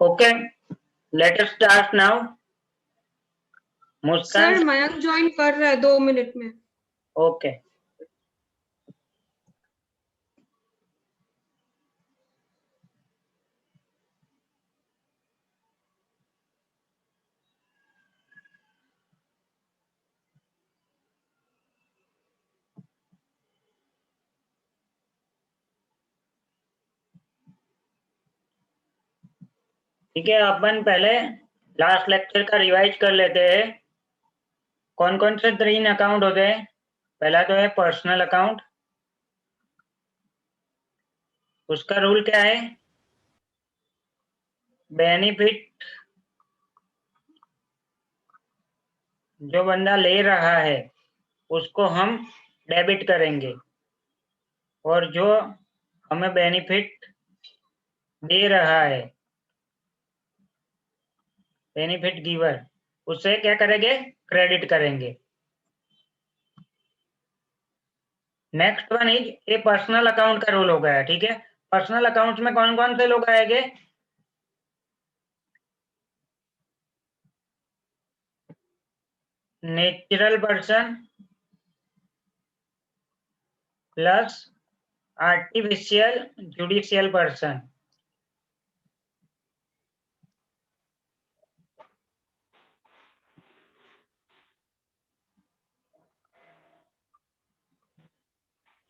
Okay, let us start now. मुस्कान sir Mayank join कर रहा है 2 मिनट में। ओके ठीक है, अपन पहले लास्ट लेक्चर का रिवाइज कर लेते हैं। कौन कौन से 3 अकाउंट होते हैं? पहला तो है पर्सनल अकाउंट। उसका रूल क्या है? बेनिफिट जो बंदा ले रहा है उसको हम डेबिट करेंगे, और जो हमें बेनिफिट दे रहा है, बेनिफिट गिवर, उसे क्या करेंगे? क्रेडिट करेंगे। नेक्स्ट वन इज ये पर्सनल अकाउंट का रूल हो गया। ठीक है, पर्सनल अकाउंट में कौन कौन से लोग आएंगे? Natural person plus artificial judicial person.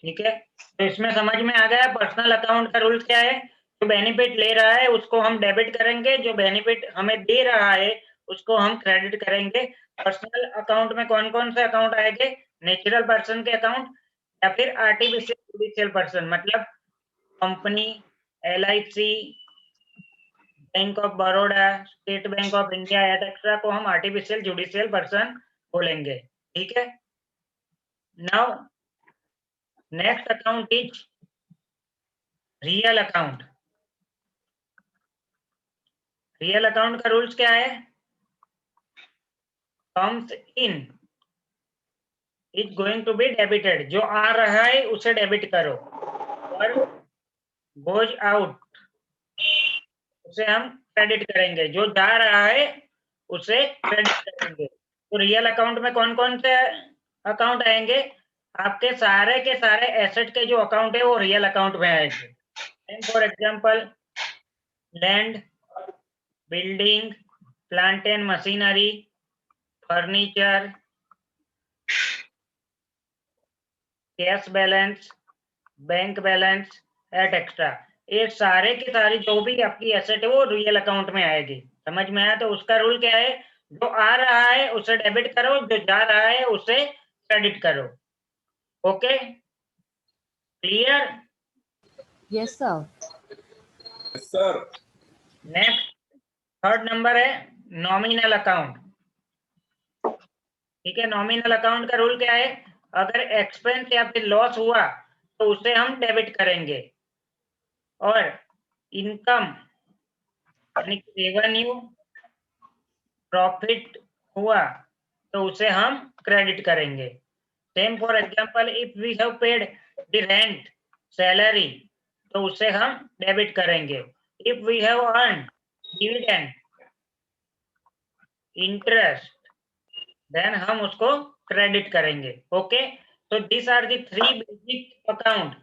ठीक है, तो इसमें समझ में आ गया पर्सनल अकाउंट का रूल क्या है। जो बेनिफिट ले रहा है उसको हम डेबिट करेंगे, जो बेनिफिट हमें दे रहा है उसको हम क्रेडिट करेंगे। पर्सनल अकाउंट में कौन कौन से अकाउंट आएंगे? नेचुरल पर्सन के अकाउंट या फिर आर्टिफिशियल जुडिशियल पर्सन, मतलब company, LIC, bank of Baroda, state bank of India etcetera को हम आर्टिफिशियल जुडिशियल पर्सन बोलेंगे। ठीक है, now next account is real account. Real account का रूल्स क्या है? Comes in is going to be debited, जो आ रहा है उसे डेबिट करो, और गोज आउट उसे हम क्रेडिट करेंगे, जो जा रहा है उसे क्रेडिट करेंगे। तो रियल अकाउंट में कौन कौन से अकाउंट आएंगे? आपके सारे के सारे एसेट के जो अकाउंट है वो रियल अकाउंट में आएंगे। For example land, building, plant and machinery, furniture, cash balance, bank balance etcetera, ये सारे की सारी जो भी आपकी एसेट है वो रियल अकाउंट में आएगी। समझ में आया? तो उसका रूल क्या है? जो आ रहा है उसे डेबिट करो, जो जा रहा है उसे क्रेडिट करो। Okay, clear? Yes sir. Sir next third number है नॉमिनल अकाउंट। ठीक है, नॉमिनल अकाउंट का रूल क्या है? अगर एक्सपेंस या फिर लॉस हुआ तो उसे हम डेबिट करेंगे, और इनकम यानी कि रेवेन्यू, प्रॉफिट हुआ तो उसे हम क्रेडिट करेंगे। Same for example if we have paid the rent, salary, तो उसे हम डेबिट करेंगे। If we have earn dividend, interest, then हम उसको क्रेडिट करेंगे। Okay, so these are the 3 basic account: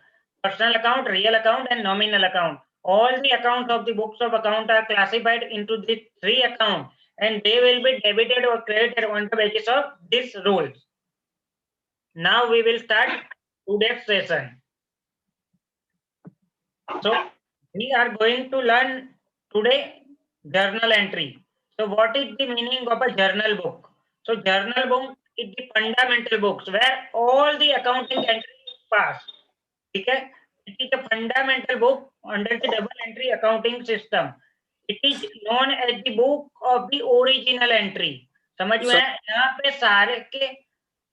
personal account, real account and nominal account. All the accounts of the books of account are classified into the 3 accounts, and they will be debited or credited on the basis of this rules. Now we will start today's session. So we are going to learn today journal entry. So what is the meaning of a journal book? So journal book is the fundamental books where all the accounting entries pass. ठीक है, it is a fundamental book under the double entry accounting system. It is known as the book of the original entry. समझ में आया? यहाँ पे सारे के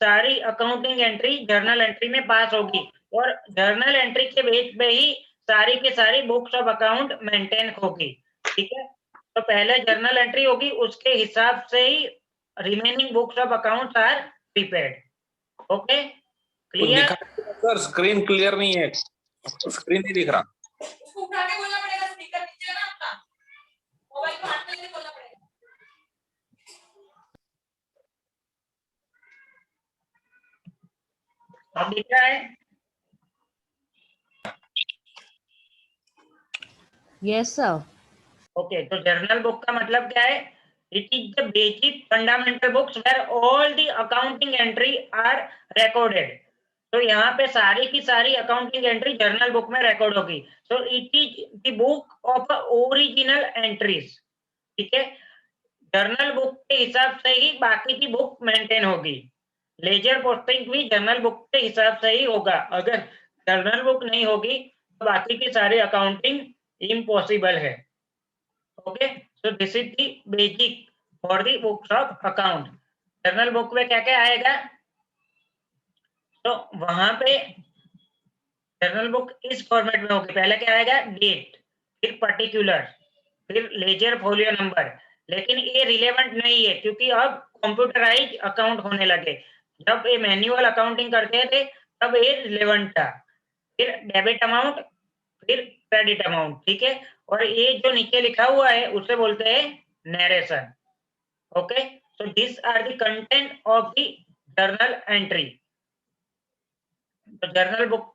सारी अकाउंटिंग एंट्री जर्नल एंट्री में पास होगी, और जर्नल एंट्री के बेस पे ही सारी की सारी बुक्स ऑफ अकाउंट मेंटेन होगी। ठीक है, तो पहले जर्नल एंट्री होगी, उसके हिसाब से ही remaining books of accounts are prepared. Okay, clear? Sir screen clear नहीं है, स्क्रीन नहीं दिख रहा। अब दिख रहा है? Yes, sir. ओके, तो जर्नल बुक का मतलब क्या है? It is the basic fundamental books where all the accounting entry are recorded. तो यहाँ पे सारी की सारी अकाउंटिंग एंट्री जर्नल बुक में रिकॉर्ड होगी। So it is the book of original entries. ठीक है, जर्नल बुक के हिसाब से ही बाकी की बुक मेंटेन होगी। लेजर पोस्टिंग भी जर्नल बुक के हिसाब से ही होगा। अगर जर्नल बुक नहीं होगी तो बाकी की सारी अकाउंटिंग इम्पॉसिबल है। Okay, so this is the basic for the books of account. Journal book में क्या क्या आएगा? तो वहां पे जर्नल बुक इस फॉर्मेट में होगी। पहले क्या आएगा? डेट, फिर पर्टिकुलर, फिर लेजर फोलियो नंबर। लेकिन ये रिलेवेंट नहीं है क्योंकि अब कंप्यूटराइज अकाउंट होने लगे। जब ये मैन्युअल अकाउंटिंग करते थे तब ये रिलेवेंट था। फिर डेबिट अमाउंट, फिर क्रेडिट अमाउंट। ठीक है, और ये जो नीचे लिखा हुआ है उसे बोलते हैं narration. Okay, so these are the content of the journal entry. The journal book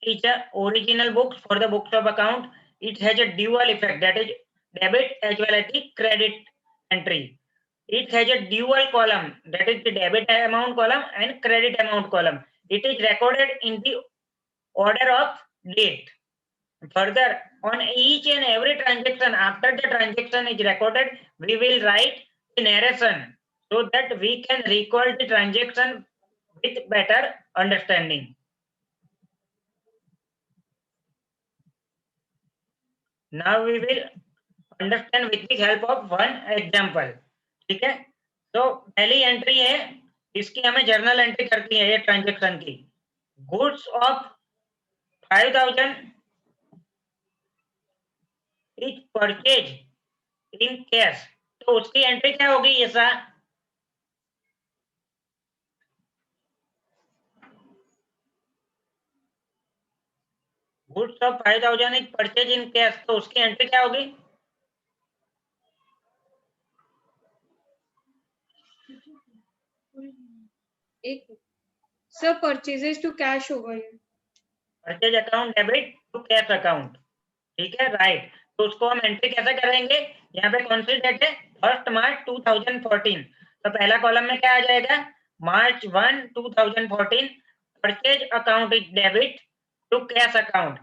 is a original book for the books of account. It has a dual effect, that is debit as well as the credit entry. It has a dual column, that is the debit amount column and credit amount column. It is recorded in the order of date. Further, on each and every transaction, after the transaction is recorded, we will write the narration so that we can recall the transaction with better understanding. Now we will understand with the help of one example. ठीक है, तो पहली entry है, इसकी हमें journal entry करती है ये ट्रांजेक्शन की। Goods of 5000 is purchase in cash. तो उसकी एंट्री क्या होगी? ऐसा goods of 5000 is purchase in cash, तो उसकी एंट्री क्या होगी? एक सर परचेजेस टू कैश होगा ये। Purchase account debit to cash account. ठीक है, राइट। तो उसको हम एंट्री कैसे करेंगे? यहाँ पे कौन सी डेट है? 1 मार्च 2014। तो पहला कॉलम में क्या आ जाएगा? March 1, 2014 purchase account is debit to cash account.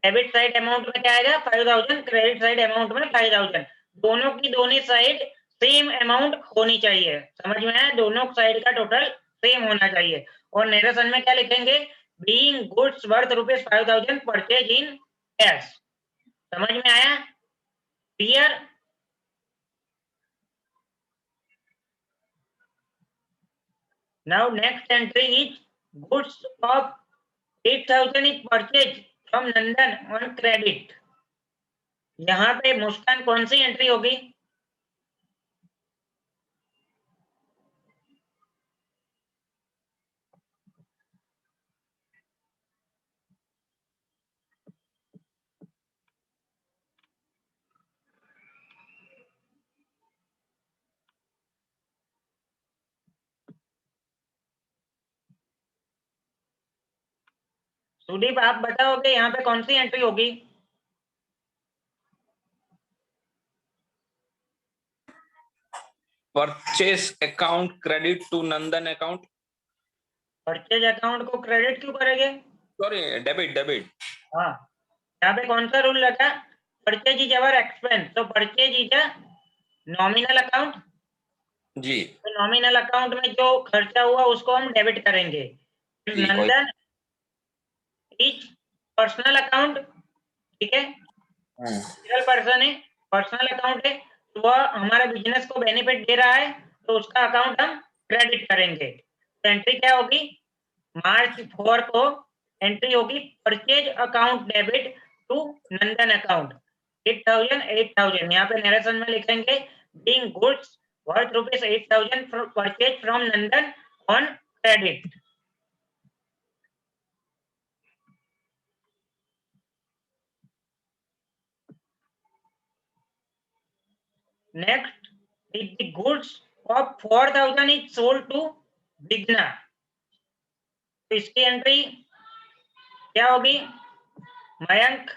Debit side amount में क्या आएगा? 5000, क्रेडिट साइड अमाउंट में 5000। दोनों की दोनों साइड सेम अमाउंट होनी चाहिए। समझ में आया? दोनों साइड का टोटल सेम होना चाहिए। और नरेशन में क्या लिखेंगे? Being goods worth ₹5000 purchase in cash. समझ में आया? Clear? Now next entry is goods of 8000 is purchase from Nandan on credit. यहाँ पे मुस्कान कौन सी एंट्री होगी? सुदीप आप बताओगे यहाँ पे कौन सी एंट्री होगी? Purchase account credit to Nandan account. Purchase account को क्रेडिट क्यों करेंगे? Sorry, debit. हाँ, यहाँ पे कौन सा रूल लगा? परचेज इज अवर एक्सपेंस, तो purchase is a nominal account. जी, तो नॉमिनल अकाउंट में जो खर्चा हुआ उसको हम डेबिट करेंगे। फिर जी, नंदन इज पर्सनल अकाउंट। ठीक है, सिंगल पर्सन है, पर्सनल अकाउंट है, तो वह हमारे बिजनेस को बेनिफिट दे रहा है, तो उसका अकाउंट हम क्रेडिट करेंगे। तो एंट्री क्या होगी? March 4 को एंट्री होगी purchase account debit to Nandan account 8000। यहाँ पे नरेशन में लिखेंगे being goods worth ₹8000 purchase from Nandan on credit. Next is the goods of 4000 is sold to Bigna। तो इसकी एंट्री क्या होगी Mayank?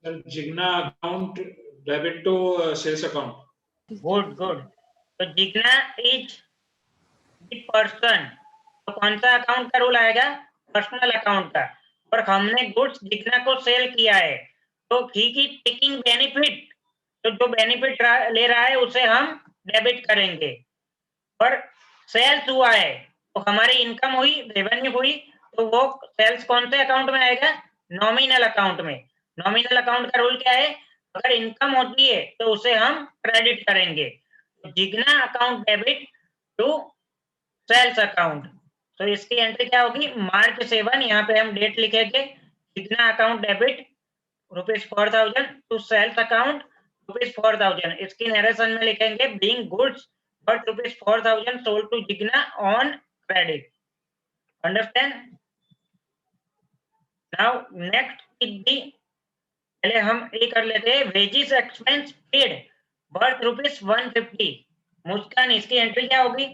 Jigna account debit to sales account. Good good. तो जिग्ना इज द पर्सन, तो कौन सा अकाउंट का रूल आएगा? पर्सनल अकाउंट का। और हमने गुड्स जिग्ना को सेल किया है, तो ही की टेकिंग बेनिफिट, तो जो बेनिफिट ले रहा है उसे हम डेबिट करेंगे। और सेल्स हुआ है तो हमारी इनकम हुई, रेवेन्यू हुई, तो वो सेल्स कौन से अकाउंट में आएगा? नॉमिनल अकाउंट में। नॉमिनल अकाउंट का रूल क्या है? अगर इनकम होती है तो उसे हम क्रेडिट करेंगे। Jigna account debit to sales account. तो इसकी एंट्री क्या होगी? मार्च 7, यहाँ पे हम डेट लिखेंगे। Jigna account debit ₹4,000 to sales account ₹4,000। इसकी नरेशन में लिखेंगे being goods worth ₹4,000 sold to Jigna on credit. Understand? Now next is the, पहले हम ये कर लेते हैं, वेजिस एक्सपेंस पेड वर्थ ₹150। मुस्कान, इसकी एंट्री क्या होगी?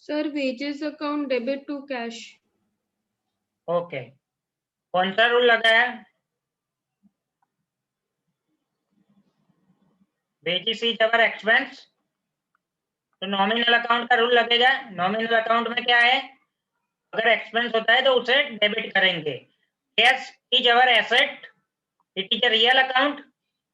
Sir, wages account debit to cash. Okay, कौन सा रूल लगाया? वेजिस इज अवर एक्सपेंस, तो नॉमिनल अकाउंट का रूल लगेगा। नॉमिनल अकाउंट में क्या है? अगर एक्सपेंस होता है तो उसे डेबिट करेंगे। Cash is our asset, it is a real account,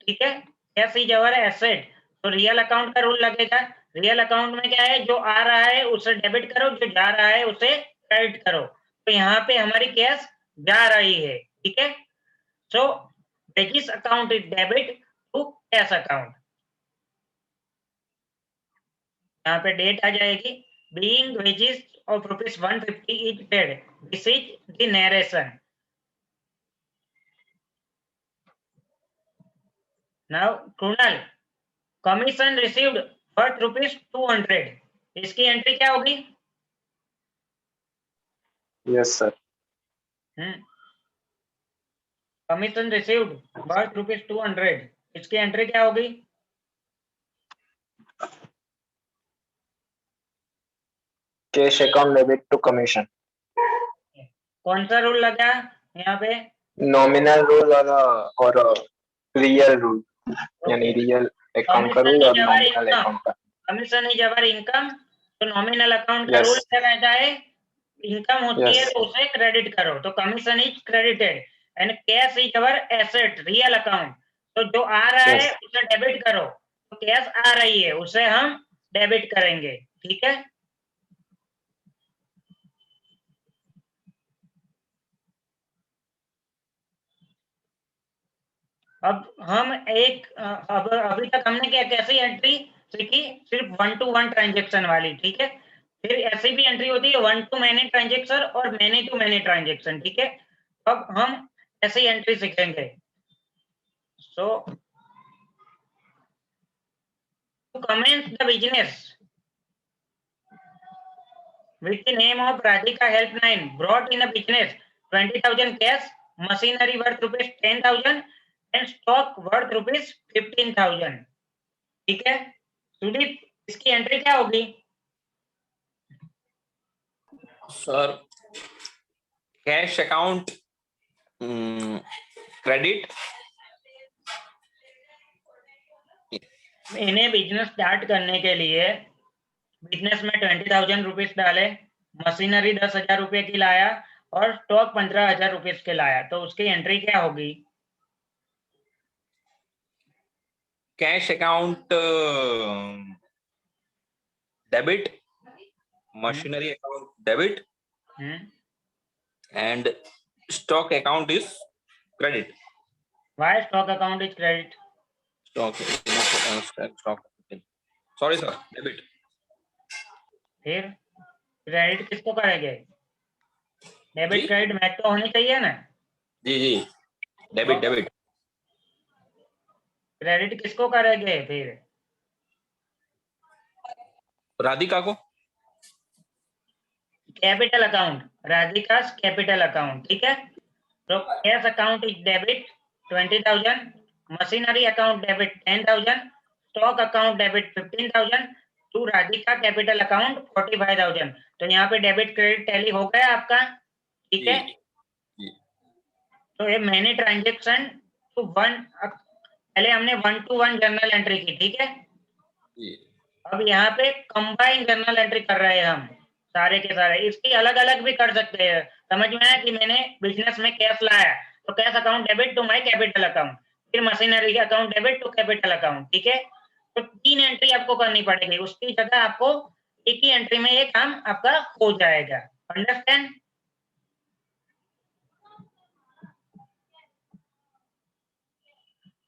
ठीक है। कैश इज अवर एसेट, तो रियल अकाउंट का रूल लगेगा। रियल अकाउंट में क्या है? जो आ रहा है उसे डेबिट करो, जो जा रहा है उसे क्रेडिट करो। तो यहाँ पे हमारी कैश जा रही है, ठीक है। So wages account is debit to cash account. यहाँ पे डेट आ जाएगी, being wages of ₹150 is paid. This is the narration. Now, Krunal, commission received worth ₹200. इसकी एंट्री क्या होगी? Yes, sir. Commission received worth ₹200, इसकी एंट्री क्या होगी? Cash account debit to commission. कौन सा रूल लगा यहाँ पे? Nominal rule और real rule, यानी real account का rule और nominal account का। कमीशन इज अवर इनकम, तो नॉमिनल अकाउंट का Yes. रूल क्या कहता है? इनकम होती है Yes. तो उसे क्रेडिट करो, तो commission is credited. And cash is our asset, real account, तो जो आ रहा है Yes. उसे डेबिट करो, तो कैश आ रही है उसे हम डेबिट करेंगे, ठीक है। अब हम एक अब अभी तक हमने क्या कैसी एंट्री सीखी? सिर्फ 1 to 1 ट्रांजेक्शन वाली, ठीक है। फिर ऐसी भी एंट्री होती है 1 to many ट्रांजेक्शन और many to many ट्रांजेक्शन, ठीक है। अब हम ऐसी एंट्री सीखेंगे। सो to commence the business with the name of Radhika Helpline, brought in a business 20,000 cash, machinery worth ₹10,000 and stock worth ₹15,000, ठीक है। सुदीप, इसकी एंट्री क्या होगी? Sir cash account credit. इन्हें बिजनेस स्टार्ट करने के लिए बिजनेस में 20,000 रुपीज डाले, मशीनरी 10,000 रुपए की लाया और स्टॉक 15,000 रुपीज के लाया, तो उसकी एंट्री क्या होगी? Cash account debit, machinery account debit and stock account is credit. Why stock account is credit? Stock sorry sir, debit. फिर क्रेडिट किसको करेंगे? डेबिट जी? क्रेडिट मैच तो होनी चाहिए ना। जी जी, डेबिट डेबिट। क्रेडिट किसको करेंगे फिर? राधिका को। Capital account, Radhika capital account, ठीक है। तो cash account is debit 20,000, machinery account debit 10,000, stock account debit 15,000, to Radhika capital account 45,000। तो यहाँ पे डेबिट क्रेडिट टैली हो गया आपका, ठीक है। जी। तो ये मैंने ट्रांजेक्शन टू वन, पहले हमने 1 to 1 जर्नल एंट्री की, ठीक है। जी। अब यहाँ पे कंबाइन जर्नल एंट्री कर रहे हैं हम सारे के सारे। इसकी अलग अलग भी कर सकते हैं। समझ में आया कि मैंने बिजनेस में कैश लाया तो cash account debit to my capital account, फिर machinery account debit to capital account, ठीक है। तो 3 एंट्री आपको करनी पड़ेगी, उसकी जगह आपको एक ही एंट्री में ये काम आपका हो जाएगा। अंडरस्टैंड?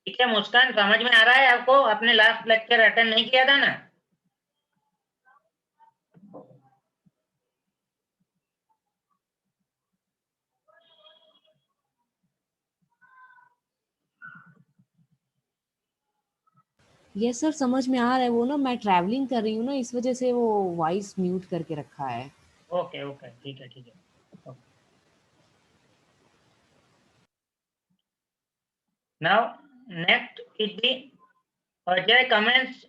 ठीक है मुस्कान, समझ में आ रहा है आपको? आपने लास्ट लेक्चर अटेंड नहीं किया था ना? यस सर, समझ में आ रहा है। वो ना मैं ट्रैवलिंग कर रही हूँ ना, इस वजह से वो वॉइस म्यूट करके रखा है। ओके ओके, ठीक है ठीक है। Now next is the Ajay comments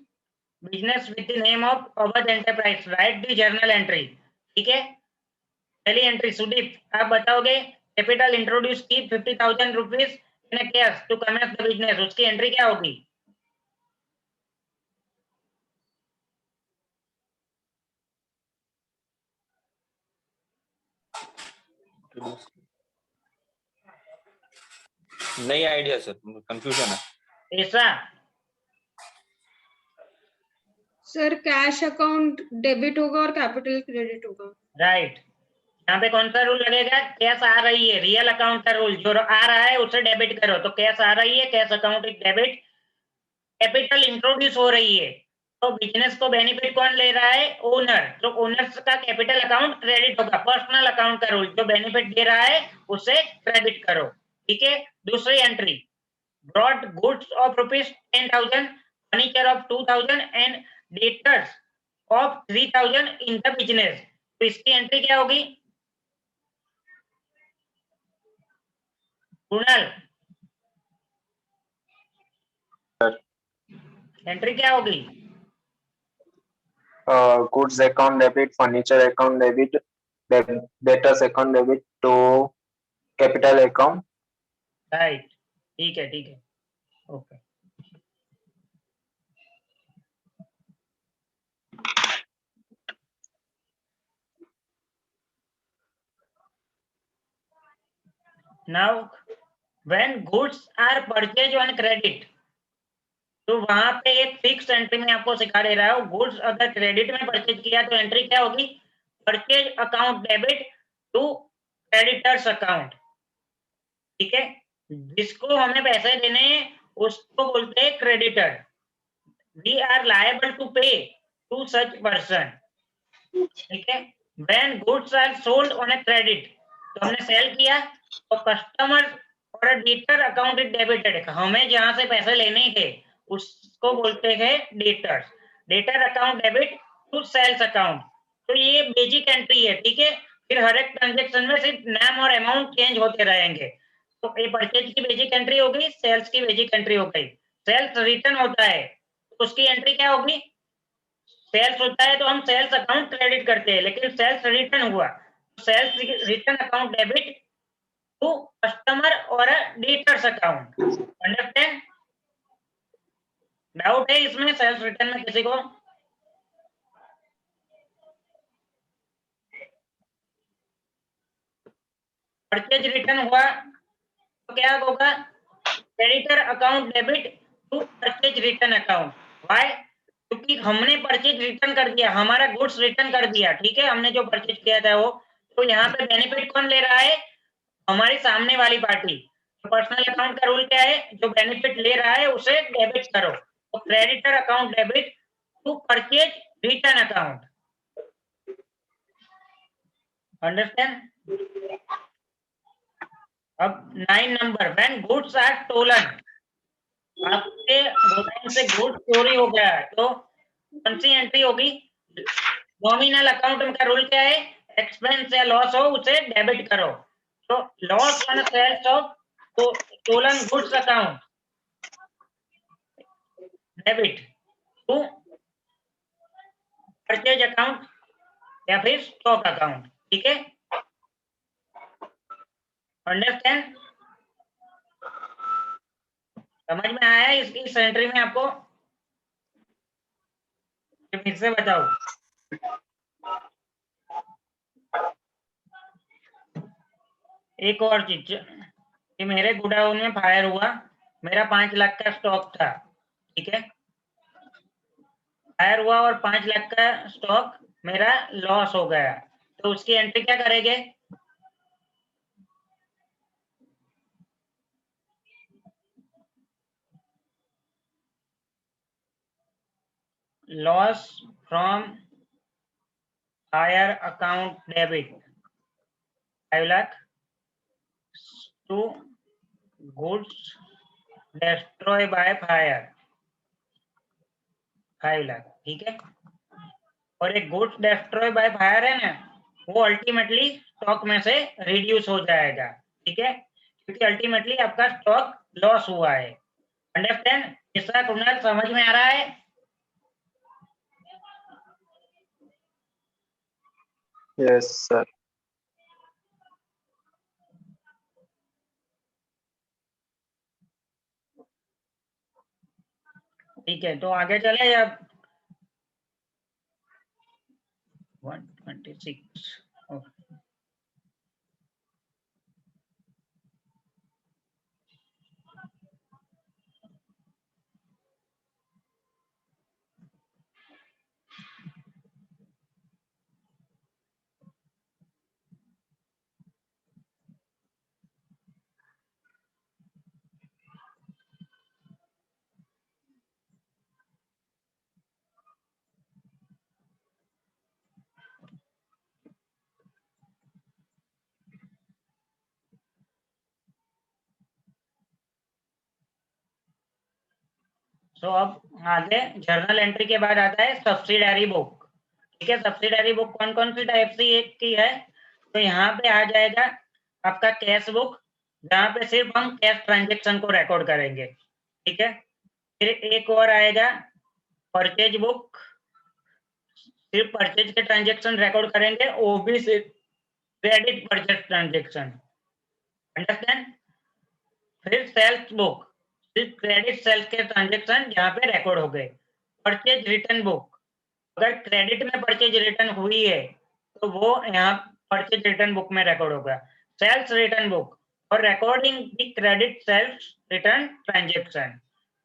business with the name of Awadh enterprise, right the journal entry, ठीक है। पहली एंट्री सुदीप आप बताओगे, कैपिटल इंट्रोड्यूस की 50,000 rupees in cash to commence the business, उसकी एंट्री क्या होगी? नहीं आइडिया सर, कंफ्यूजन है। ऐसा सर कैश अकाउंट डेबिट होगा और कैपिटल क्रेडिट होगा। राइट। यहाँ पे कौन सा रूल लगेगा? कैश आ रही है, रियल अकाउंट का रूल, जो आ रहा है उसे डेबिट करो। तो कैश आ रही है, cash account is debit. Capital introduce हो रही है तो बिजनेस को बेनिफिट कौन ले रहा है? ओनर। तो ओनर्स का कैपिटल अकाउंट क्रेडिट होगा। पर्सनल अकाउंट का रूल, जो बेनिफिट दे रहा है उसे क्रेडिट करो, ठीक है। दूसरी entry, brought goods of rupees 10,000, furniture of 2,000 and debtors of 3,000 in the business. तो इसकी एंट्री क्या होगी कुणाल? एंट्री क्या होगी? Goods account debit, furniture account debit, debtors account debit to capital account. Right, ठीक है ठीक है, okay. Now, when goods are purchased on credit, तो वहां पे एक फिक्स एंट्री में आपको सिखा दे रहा हूँ। गुड्स अगर क्रेडिट में परचेज किया तो एंट्री क्या होगी? Purchase account debit to creditors account, ठीक है। जिसको हमें पैसे देने हैं उसको बोलते हैं creditor. We are liable to pay to such person, ठीक है। When goods are sold on a credit, तो हमने सेल किया तो कस्टमर और डेटर अकाउंट इज डेबिटेड, हमें जहां से पैसे लेने थे उसको बोलते हैं debtors. Debtor account debit to sales account. तो ये बेसिक एंट्री है, ठीक है। फिर हर एक ट्रांजेक्शन में सिर्फ नाम और अमाउंट चेंज होते रहेंगे। तो ये परचेज की बेसिक एंट्री हो गई, सेल्स की बेसिक एंट्री हो गई। सेल्स रिटर्न होता है तो उसकी एंट्री क्या होगी? सेल्स होता है तो हम सेल्स अकाउंट क्रेडिट करते हैं, लेकिन सेल्स रिटर्न हुआ तो sales return account debit to customer और डेटर्स अकाउंट। अंडरस्टैंड? डाउट है इसमें सेल्स रिटर्न में किसी को? परचेज रिटर्न हुआ तो क्या होगा? Creditor account debit to purchase return account. Why? क्योंकि हमने परचेज रिटर्न कर दिया, हमारा गुड्स रिटर्न कर दिया, ठीक है, हमने जो परचेज किया था वो। तो यहाँ पे बेनिफिट कौन ले रहा है? हमारी सामने वाली पार्टी। तो पर्सनल अकाउंट का रूल क्या है? जो बेनिफिट ले रहा है उसे डेबिट करो। तो creditor account debit to purchase return account. Understand? अब 9 number, when goods are stolen, आपके गोदाम से गुड्स चोरी हो गया है तो कौन सी एंट्री होगी? नॉमिनल अकाउंट का रूल क्या है? एक्सपेंस या लॉस हो उसे डेबिट करो। तो लॉस ऑन सेल्स ऑफ तो stolen goods account debit to purchase account या फिर स्टॉक अकाउंट, ठीक है, अंडरस्टैंड? समझ में आया इस एंट्री में आपको? फिर से बताओ। एक और चीज कि मेरे गोडाउन में फायर हुआ, मेरा 5 लाख का स्टॉक था, ठीक है, फायर हुआ और 5 लाख का स्टॉक मेरा लॉस हो गया, तो उसकी एंट्री क्या करेंगे? Loss from fire account debit 5 lakh to goods destroy by fire 5 lakh, ठीक है। और एक गुड्स डिस्ट्रॉय बाय फायर है ना, वो अल्टीमेटली स्टॉक में से रिड्यूस हो जाएगा, ठीक है, क्योंकि अल्टीमेटली आपका स्टॉक लॉस हुआ है। अंडरस्टैंड? इसका कुणाल समझ में आ रहा है? Yes sir. ठीक है, तो आगे चले अब 126। तो अब आगे जर्नल एंट्री के बाद आता है सब्सिडरी बुक, ठीक है। सब्सिडरी बुक कौन कौन सी टाइप से एक की है? तो यहाँ पे आ जाएगा आपका कैश बुक, जहाँ पे सिर्फ हम कैश ट्रांजेक्शन को रिकॉर्ड करेंगे, ठीक है। फिर एक और आएगा परचेज बुक, सिर्फ परचेज के ट्रांजेक्शन रिकॉर्ड करेंगे, वो भी सिर्फ क्रेडिट परचेज ट्रांजेक्शन, अंडरस्टैंड? फिर सेल्स बुक, सिर्फ क्रेडिट सेल्स के ट्रांजेक्शन जहाँ पे रिकॉर्ड हो गए। परचेज रिटर्न बुक, अगर क्रेडिट में परचेज रिटर्न हुई है तो वो यहाँ परचेज रिटर्न बुक में रिकॉर्ड होगा। सेल्स रिटर्न बुक और recording the credit sales return transaction,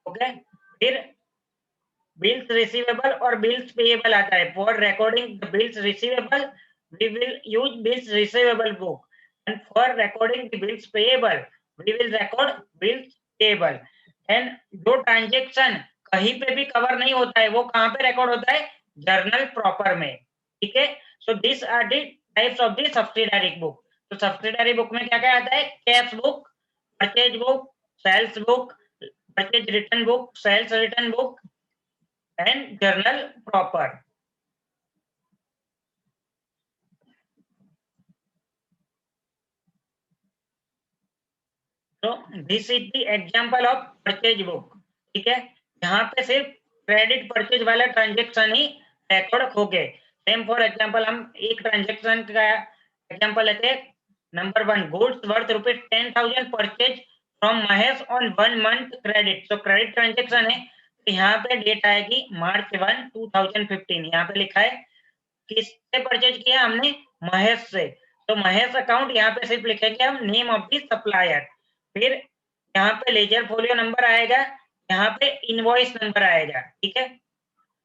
okay. फिर बिल्स रिसीवेबल और बिल्स पेएबल आता है। For recording the bills receivable we will use bills receivable book, and for recording the bills payable we will record bills payable. And जो transaction कहीं पे भी cover नहीं होता है वो कहाँ पे रिकॉर्ड होता है? जर्नल प्रॉपर में, ठीक है। So this are the types of the subsidiary book. तो सब्सिडरी बुक में क्या क्या आता है? Cash book, purchase book, sales book, purchase return book, sales return book and journal proper. तो this is the example of purchase book, ठीक है। यहाँ पे सिर्फ क्रेडिट परचेज वाला ट्रांजेक्शन ही रिकॉर्ड हो गए। सेम फॉर एग्जांपल हम एक ट्रांजेक्शन का एग्जांपल लेते हैं। Number 1, goods worth ₹10,000 purchase from Mahesh on 1 month credit. तो क्रेडिट ट्रांजेक्शन है, तो यहाँ पे डेट आएगी March 1, 2015। यहाँ पे लिखा है किससे परचेज किया हमने? महेश से। तो महेश अकाउंट यहाँ पे सिर्फ लिखेंगे हम नेम ऑफ द सप्लायर। फिर यहाँ पे लेजर फोलियो नंबर आएगा, यहाँ पे इनवॉइस नंबर आएगा, ठीक है,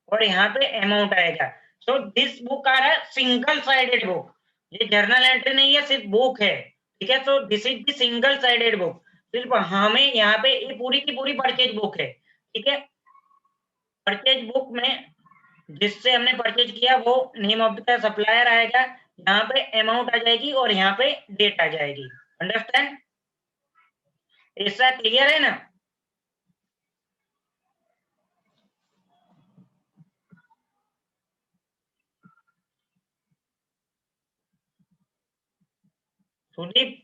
और यहाँ पे अमाउंट आएगा। So this book are a single sided book. ये जर्नल एंट्री नहीं है, सिर्फ बुक है, ठीक है। So this is the single sided book. सिर्फ हमें यहाँ पे ये पूरी की पूरी परचेज बुक है, ठीक है। परचेज बुक में जिससे हमने परचेज किया वो नेम ऑफ द सप्लायर आएगा, यहाँ पे अमाउंट आ जाएगी और यहाँ पे डेट आ जाएगी। अंडरस्टैंड? ऐसा क्लियर है ना? Sudeep,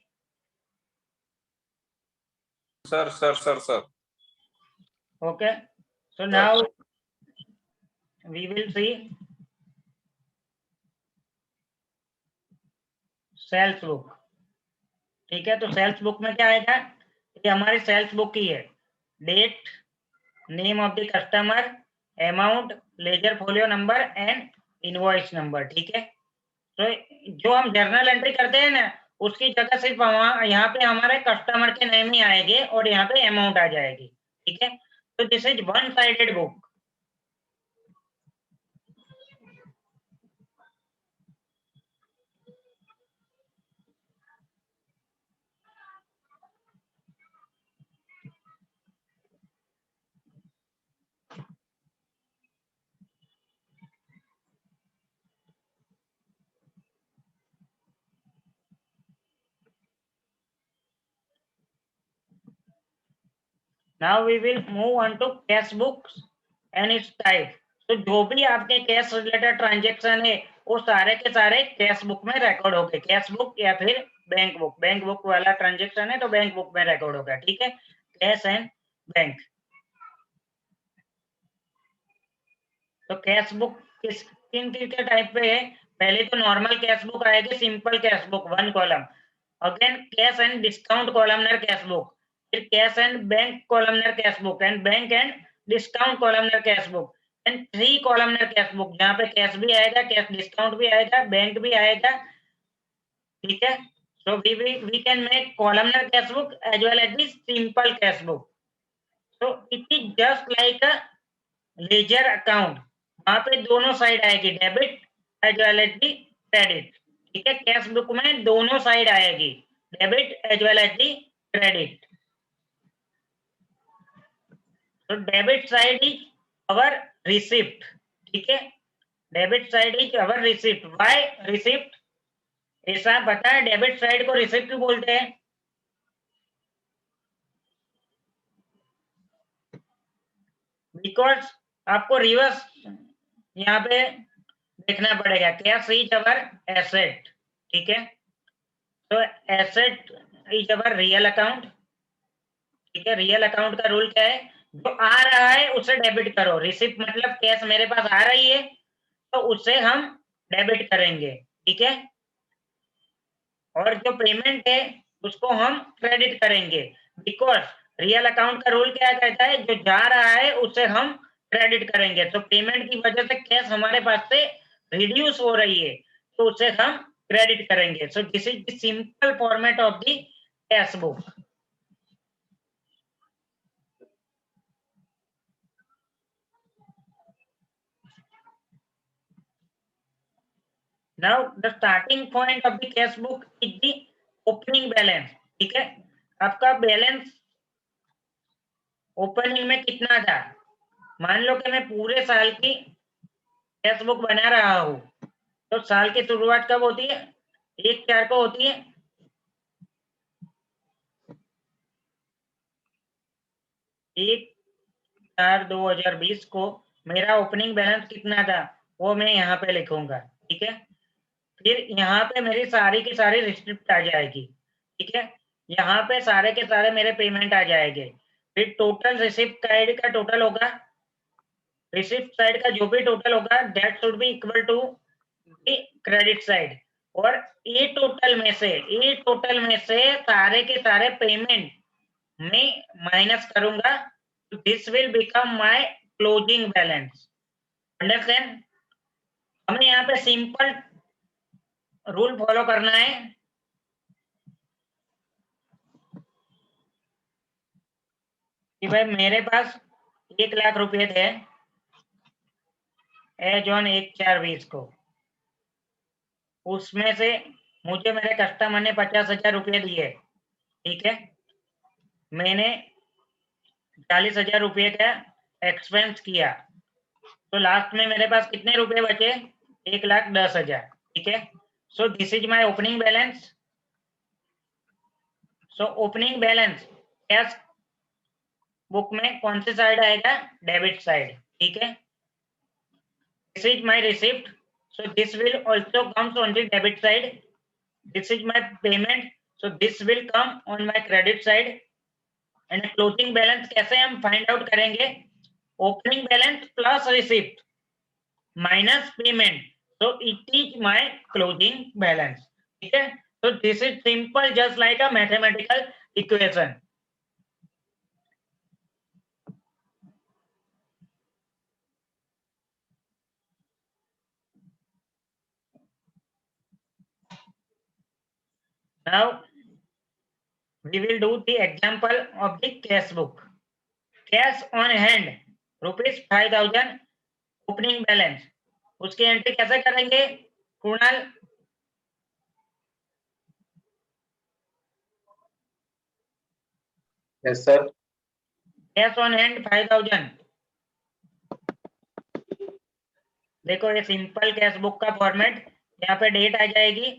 sir. Okay, so now we will see sales book. ठीक है, तो सेल्स बुक में क्या आएगा, ये हमारी सेल्स बुक ही है। Date, name of the customer, amount, ledger folio number and invoice number. ठीक है, तो जो हम जर्नल एंट्री करते हैं ना, उसकी जगह सिर्फ यहाँ पे हमारे कस्टमर के नेम ही आएंगे और यहाँ पे अमाउंट आ जाएगी। ठीक है, तो this is one sided book. Now we will move on to cash books and its type. तो जो भी आपके कैश रिलेटेड ट्रांजेक्शन है वो सारे के सारे कैश बुक में रिकॉर्ड होंगे। कैश बुक या फिर बैंक बुक, बैंक बुक वाला ट्रांजेक्शन है तो बैंक बुक में रिकॉर्ड होगा। ठीक है, कैश एंड बैंक। तो कैश बुक किन के टाइप पे है, पहले तो नॉर्मल कैश बुक आएगी, simple cash book 1 column, again cash and discount columnar cash book, फिर cash and bank columnar cash book and bank and discount columnar cash book and 3 columnar cash book, जहां पे cash भी आएगा, cash discount भी आएगा, bank भी आएगा। ठीक है, so we can make columnar cash book as well as the simple cash book. So it is just like a ledger account, वहां पे दोनों साइड आएगी, debit as well as the credit. ठीक है, कैश बुक में दोनों side आएगी, debit as well as the credit. तो debit side is our receipt. ठीक है, debit side is our receipt. Why receipt, ऐसा पता है डेबिट साइड को रिसिप्ट क्यों बोलते हैं? बिकॉज आपको रिवर्स यहाँ पे देखना पड़ेगा। Cash is our asset. ठीक है, तो asset is our real account. ठीक है, रियल अकाउंट का रूल क्या है, जो आ रहा है उसे डेबिट करो। रिसिप्ट मतलब कैश मेरे पास आ रही है तो उसे हम डेबिट करेंगे। ठीक है, और जो पेमेंट है उसको हम क्रेडिट करेंगे। बिकॉज रियल अकाउंट का रूल क्या कहता है, जो जा रहा है उसे हम क्रेडिट करेंगे। तो पेमेंट की वजह से कैश हमारे पास से रिड्यूस हो रही है तो उसे हम क्रेडिट करेंगे। सो this is the simple format of the cash book. Now the starting point of the cash book is the opening balance। ठीक है, आपका बैलेंस ओपनिंग में कितना था। मान लो कि मैं पूरे साल की कैश बुक बना रहा हूं, तो साल की शुरुआत कब होती है, 1/4 को होती है। 1/4/2020 को मेरा ओपनिंग बैलेंस कितना था वो मैं यहाँ पे लिखूंगा। ठीक है, फिर यहाँ पे मेरी सारी की सारी रिसिप्ट आ जाएगी। ठीक है, यहाँ पे सारे के सारे मेरे पेमेंट आ जाएंगे। फिर टोटल रिसिप्ट साइड का टोटल होगा, रिसिप्ट साइड का जो भी टोटल होगा that should be equal to the credit side. और ये टोटल में से सारे के सारे पेमेंट में माइनस करूंगा, this will become my closing balance. Understand? हमें यहाँ पे सिंपल रूल फॉलो करना है। कि भाई मेरे पास 1 लाख रुपए थे एज ऑन 1/4/20 को, उसमें से मुझे मेरे कस्टमर ने 50,000 रुपये दिए। ठीक है, मैंने 40,000 रुपये का एक्सपेंस किया, तो लास्ट में मेरे पास कितने रुपए बचे, 1,10,000। ठीक है, so this is my opening balance. So opening balance cash book में कौन सी साइड आएगा, डेबिट साइड। ठीक है, this is my receipt, so this will also comes on the debit side. This is my payment, so this will come on my credit side. And closing balance कैसे हम find out करेंगे? Opening balance plus receipt minus payment, so it is my closing balance. ठीक है, so this is simple, just like a mathematical equation. Now we will do the example of the cash book. Cash on hand rupees 5,000, opening balance, उसकी entry कैसे करेंगे Kunal? Yes sir. Cash on hand 5,000, देखो ये simple cash book का format, यहाँ पे date आ जाएगी,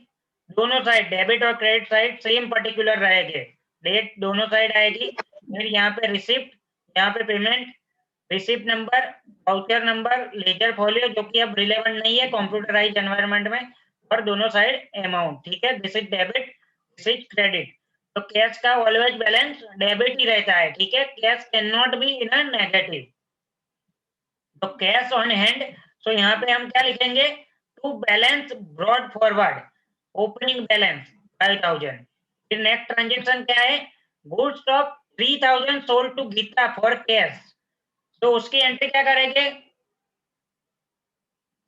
दोनों साइड डेबिट और क्रेडिट साइड सेम पर्टिकुलर रहेंगे, डेट दोनों साइड आएगी, फिर यहाँ पे रिसिप्ट, यहाँ पे payment, receipt number, voucher number, ledger folio जो कि अब रिलेवेंट नहीं है कंप्यूटराइज्ड एनवायरनमेंट में, और दोनों साइड अमाउंट। ठीक है, this is debit, this is credit. तो कैश का ऑलवेज बैलेंस डेबिट ही रहता है। ठीक है, cash can not be in a negative. तो कैश ऑन हैंड, सो यहाँ पे हम क्या लिखेंगे? To balance brought forward, opening balance 5,000। फिर नेक्स्ट ट्रांजेक्शन क्या है? Goods of 3,000 sold to Geeta for cash, तो उसकी एंट्री क्या करेंगे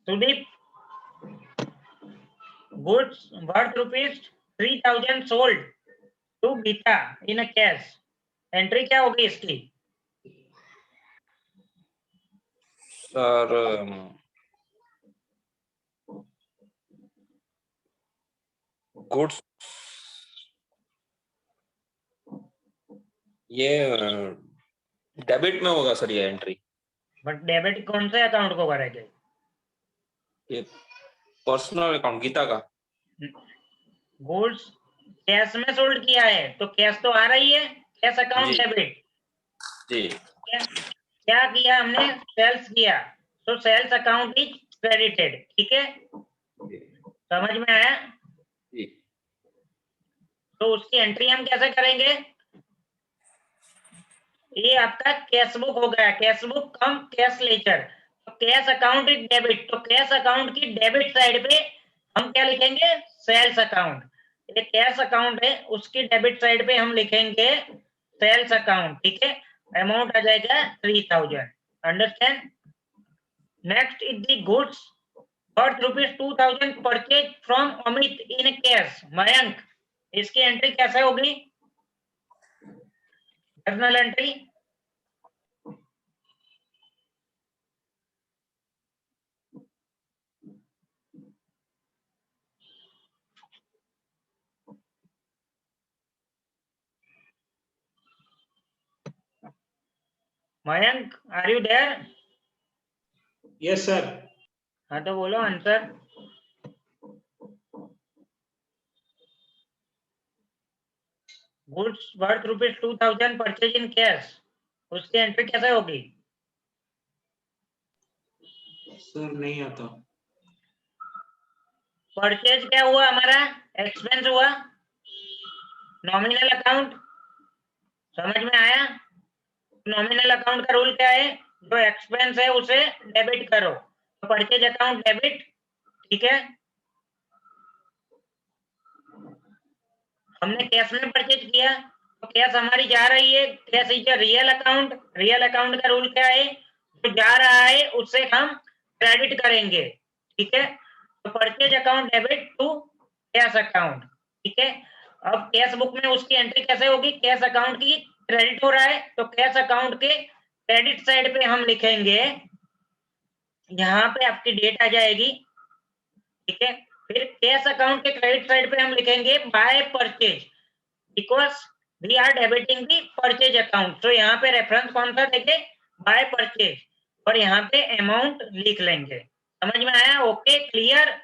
Sudeep? Goods worth rupees 3,000 sold to Gita in cash, entry क्या होगी इसकी? सर गुड्स, ये डेबिट में होगा सर ये एंट्री। बट डेबिट कौन से अकाउंट को करेंगे? ये पर्सनल अकाउंट गीता का। गुड्स कैश में सोल्ड किया है तो कैश तो आ रही है, कैश अकाउंट जी। डेबिट। जी क्या किया हमने? सेल्स किया, तो सेल्स अकाउंट इज क्रेडिटेड। ठीक है, समझ में आया? जी। तो उसकी एंट्री हम कैसे करेंगे? ये आपका कैश बुक हो गया, cash book cum cash ledger. तो कैश अकाउंट इज डेबिट, तो कैश अकाउंट की डेबिट साइड पे हम क्या लिखेंगे? Sales account. ये कैश अकाउंट है, उसकी डेबिट साइड पे हम लिखेंगे सेल्स अकाउंट। ठीक है, अमाउंट आ जाएगा 3,000। Understand? Next is the goods worth rupees 2,000 purchase from Amit in cash, Mayank, इसकी एंट्री कैसे होगी? Journal entry. Mayank, are you there? Yes, sir. हाँ तो बोलो answer. Goods worth rupees 2,000 purchase in cash, उसकी एंट्री कैसे होगी? Sir, नहीं आता। परचेज क्या हुआ हमारा? एक्सपेंस हुआ, नॉमिनल अकाउंट। समझ में आया? नॉमिनल अकाउंट का रूल क्या है? जो एक्सपेंस है उसे डेबिट करो, तो परचेज अकाउंट डेबिट। ठीक है, हमने कैश में परचेज किया तो कैश हमारी जा रही है, cash is real account. Real account का रूल क्या है? जो जा रहा है उससे हम क्रेडिट करेंगे। ठीक है, तो purchase account debit to cash account. ठीक है, अब कैश बुक में उसकी एंट्री कैसे होगी? कैश अकाउंट की क्रेडिट हो रहा है तो कैश अकाउंट के क्रेडिट साइड पे हम लिखेंगे, यहाँ पे आपकी डेट आ जाएगी। ठीक है, फिर कैश अकाउंट के क्रेडिट साइड पे हम लिखेंगे by purchase, because we are debiting the purchase account. तो यहाँ पे रेफरेंस कौन सा देंगे? बाय परचेज, और यहाँ पे अमाउंट लिख लेंगे। समझ में आया? Okay, clear?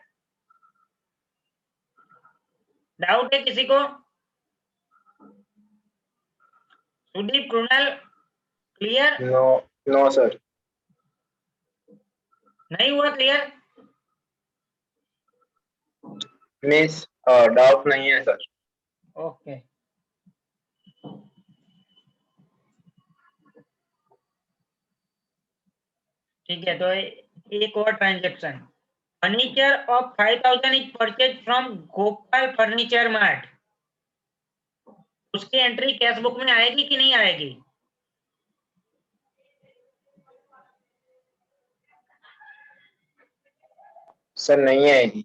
डाउट है किसी को? Sudeep, Krunal, clear? No no sir. नहीं हुआ क्लियर? मीन्स डाउट नहीं है सर। ओके, ठीक है, तो एक और transaction, furniture of 5000 is purchase from Gopal furniture mart, उसकी एंट्री कैश बुक में आएगी कि नहीं आएगी? सर नहीं आएगी,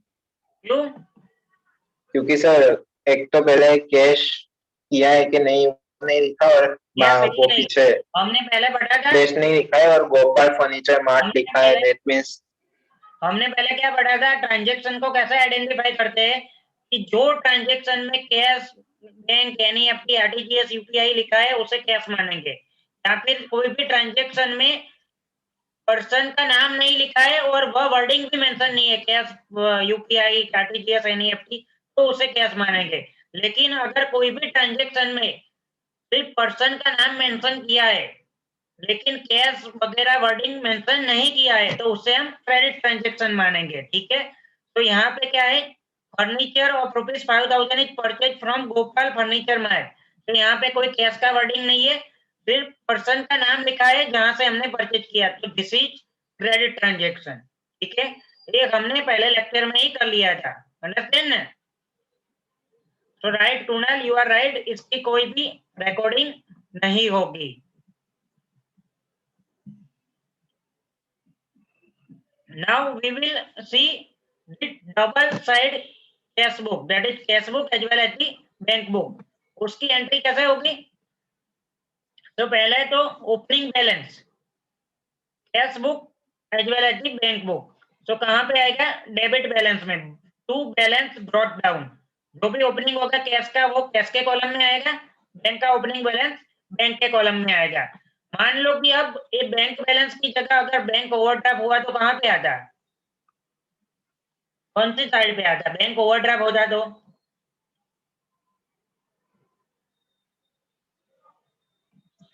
क्यों? क्योंकि सर एक तो पहले कैश किया है कि नहीं नहीं लिखा, और या फिर वो नहीं, पीछे हमने पहले पढ़ा था, कैश नहीं लिखा है और गोपाल फर्नीचर मार्ट हमने लिखा है, पहले दैट मीन्स हमने पहले क्या पढ़ा था, ट्रांजेक्शन को कैसे आइडेंटिफाई करते हैं कि जो ट्रांजेक्शन में cash, bank, NEFT, RTGS, UPI लिखा है उसे कैश मानेंगे, या फिर कोई भी ट्रांजेक्शन में पर्सन का नाम नहीं लिखा है और वह वर्डिंग भी मेंशन नहीं है, कैश, यूपीआई, आरटीजीएस, एनईएफटी, तो उसे कैश मानेंगे। लेकिन अगर कोई भी ट्रांजेक्शन में सिर्फ पर्सन का नाम मेंशन किया है लेकिन कैश वगैरह वर्डिंग मेंशन नहीं किया है तो उसे हम क्रेडिट ट्रांजेक्शन मानेंगे। ठीक है, तो यहाँ पे क्या है, furniture of ₹5000 is purchase from Gopal furniture mart, तो यहाँ पे कोई कैश का वर्डिंग नहीं है, सिर्फ पर्सन का नाम लिखा है जहां से हमने परचेज किया, तो दिस इज क्रेडिट ट्रांजेक्शन। ठीक है, ये हमने पहले लेक्चर में ही कर लिया था, अंडरस्टैंड ना? तो राइट टूनल, यू आर राइट, इसकी कोई भी रिकॉर्डिंग नहीं होगी। Now we will see the double side cash book, that is cash book as well as the bank book, उसकी एंट्री कैसे होगी? तो पहले तो opening balance, cash book as well as the bank book, तो कहां पे आएगा? डेबिट बैलेंस में, टू बैलेंस ब्रॉट डाउन, जो भी ओपनिंग होगा कैश का वो कैश के कॉलम में आएगा, बैंक का ओपनिंग बैलेंस बैंक के कॉलम में आएगा। मान लो कि अब ये बैंक बैलेंस की जगह अगर बैंक ओवरड्राफ्ट हुआ तो कहां पे आता? कौन सी साइड पे आता? बैंक ओवरड्राफ्ट होता तो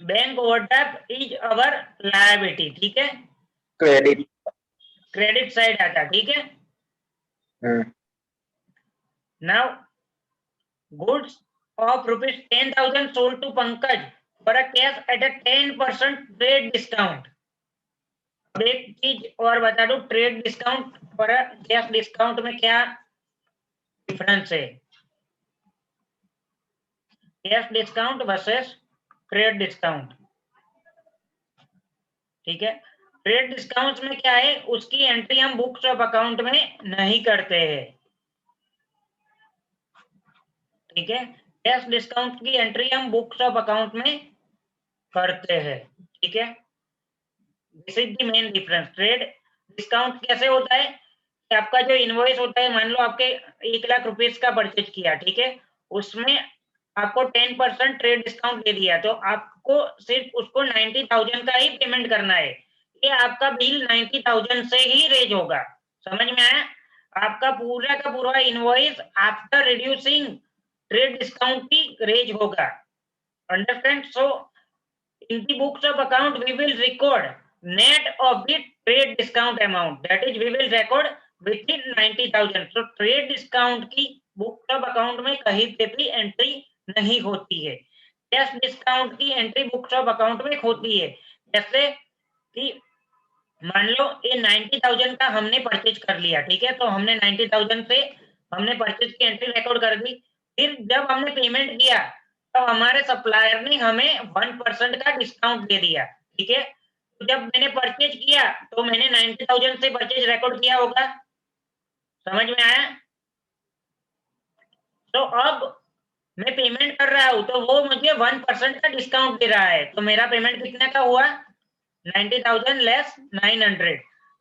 bank overdraft is our liability, ठीक है, क्रेडिट। क्रेडिट साइड आता, ठीक है। Now goods of ₹10,000 sold to Pankaj for a cash at a 10% trade discount। अब एक चीज और बता दूं, ट्रेड डिस्काउंट और कैश डिस्काउंट में क्या डिफरेंस है? Cash discount versus trade discount, ठीक है। ट्रेड डिस्काउंट में क्या है, उसकी एंट्री हम बुक्स ऑफ अकाउंट में नहीं करते हैं, ठीक है। कैश डिस्काउंट की एंट्री हम बुक्स ऑफ अकाउंट में करते हैं, ठीक है। This is the main difference. Trade discount कैसे होता है कि आपका जो इनवॉइस होता है, मान लो आपके 1,00,000 रुपीज का परचेज किया, ठीक है, उसमें आपको 10% ट्रेड डिस्काउंट दे दिया, तो आपको सिर्फ उसको 90,000 का ही पेमेंट करना है। ये आपका बिल 90,000 से ही रेज होगा, समझ में आया? आपका पूरा का पूरा invoice after reducing trade discount की रेज होगा, understand? So in the books of account we will record net of the trade discount amount, that is we will record within 90,000। so trade discount की books of account में कहीं पे भी entry नहीं होती है। कैश डिस्काउंट की entry books of account में होती है। जैसे कि मान लो ये 90,000 का हमने परचेज कर लिया, ठीक है, तो हमने 90,000 से हमने परचेज की एंट्री रिकॉर्ड कर दी। फिर जब हमने पेमेंट किया तो हमारे सप्लायर ने हमें 1% का डिस्काउंट दे दिया, ठीक है। तो जब मैंने परचेज किया तो मैंने 90,000 से परचेज रिकॉर्ड किया होगा, समझ में आया? तो अब मैं पेमेंट कर रहा हूं तो वो मुझे 1% का डिस्काउंट दे रहा है, तो मेरा पेमेंट कितना का हुआ? 90,000 लेस 900,